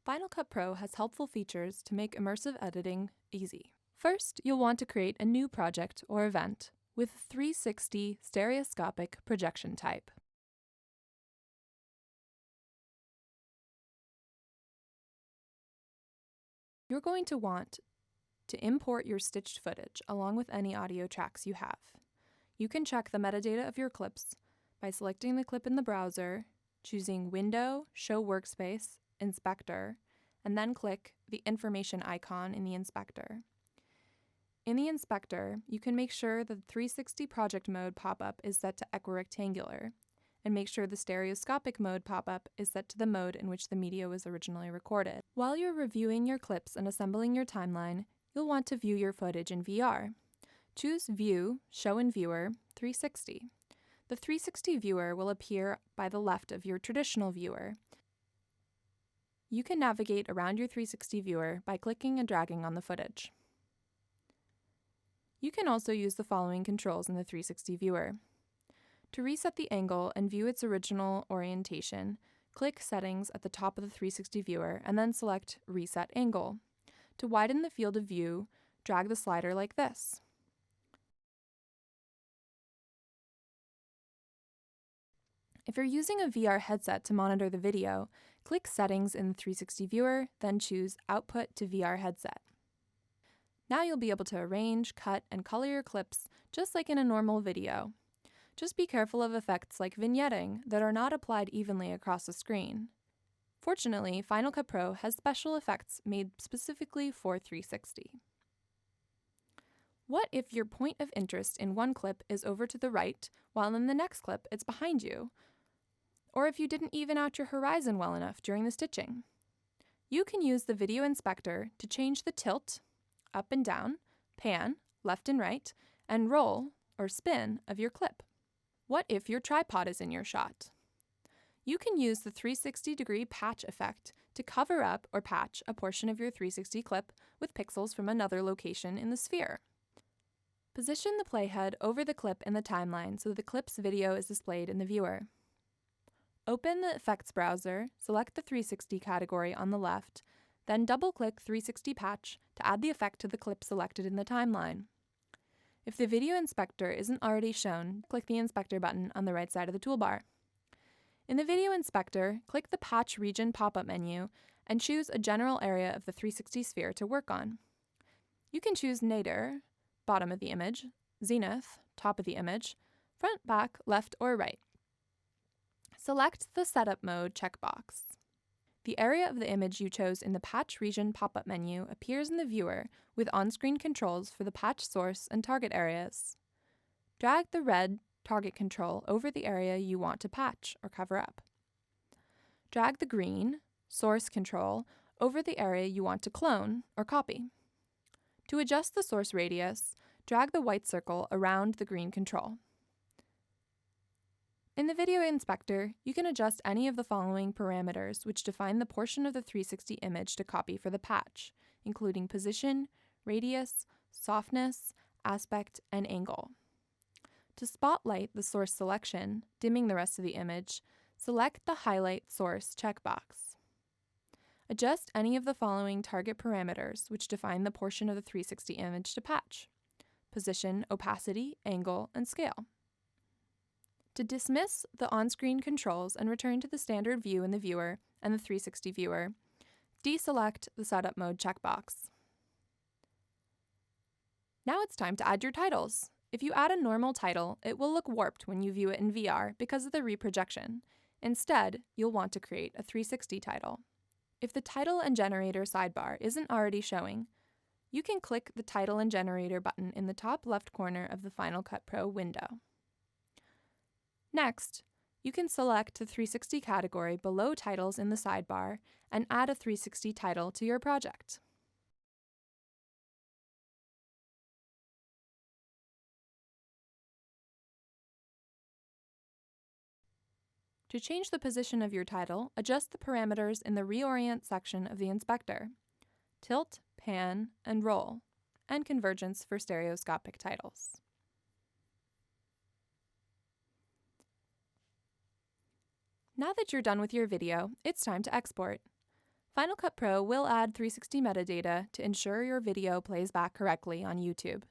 Final Cut Pro has helpful features to make immersive editing easy. First, you'll want to create a new project or event with 360 stereoscopic projection type. You're going to want to import your stitched footage along with any audio tracks you have. You can check the metadata of your clips by selecting the clip in the browser, choosing Window, Show Workspace, Inspector, and then click the information icon in the inspector. In the inspector, you can make sure the 360 project mode pop-up is set to equirectangular, and make sure the stereoscopic mode pop-up is set to the mode in which the media was originally recorded. While you're reviewing your clips and assembling your timeline, you'll want to view your footage in VR. Choose View, Show in Viewer, 360. The 360 viewer will appear by the left of your traditional viewer. You can navigate around your 360 viewer by clicking and dragging on the footage. You can also use the following controls in the 360 viewer. To reset the angle and view its original orientation, click Settings at the top of the 360 viewer and then select Reset Angle. To widen the field of view, drag the slider like this. If you're using a VR headset to monitor the video, click Settings in the 360 viewer, then choose Output to VR headset. Now you'll be able to arrange, cut, and color your clips just like in a normal video. Just be careful of effects like vignetting that are not applied evenly across the screen. Fortunately, Final Cut Pro has special effects made specifically for 360. What if your point of interest in one clip is over to the right, while in the next clip it's behind you? Or if you didn't even out your horizon well enough during the stitching? You can use the Video Inspector to change the tilt, up and down, pan, left and right, and roll, or spin, of your clip. What if your tripod is in your shot? You can use the 360-degree patch effect to cover up or patch a portion of your 360 clip with pixels from another location in the sphere. Position the playhead over the clip in the timeline so the clip's video is displayed in the viewer. Open the Effects browser, select the 360 category on the left, then double-click 360 Patch to add the effect to the clip selected in the timeline. If the Video Inspector isn't already shown, click the Inspector button on the right side of the toolbar. In the Video Inspector, click the Patch Region pop-up menu and choose a general area of the 360 sphere to work on. You can choose Nadir, bottom of the image, Zenith, top of the image, front, back, left, or right. Select the Setup Mode checkbox. The area of the image you chose in the Patch Region pop-up menu appears in the viewer with on-screen controls for the patch source and target areas. Drag the red target control over the area you want to patch or cover up. Drag the green source control over the area you want to clone or copy. To adjust the source radius, drag the white circle around the green control. In the Video Inspector, you can adjust any of the following parameters which define the portion of the 360 image to copy for the patch, including position, radius, softness, aspect, and angle. To spotlight the source selection, dimming the rest of the image, select the Highlight Source checkbox. Adjust any of the following target parameters which define the portion of the 360 image to patch: position, opacity, angle, and scale. To dismiss the on-screen controls and return to the standard view in the viewer and the 360 viewer, deselect the Setup Mode checkbox. Now it's time to add your titles. If you add a normal title, it will look warped when you view it in VR because of the reprojection. Instead, you'll want to create a 360 title. If the Title and Generator sidebar isn't already showing, you can click the Title and Generator button in the top left corner of the Final Cut Pro window. Next, you can select the 360 category below Titles in the sidebar and add a 360 title to your project. To change the position of your title, adjust the parameters in the Reorient section of the inspector: tilt, pan, and roll, and convergence for stereoscopic titles. Now that you're done with your video, it's time to export. Final Cut Pro will add 360 metadata to ensure your video plays back correctly on YouTube.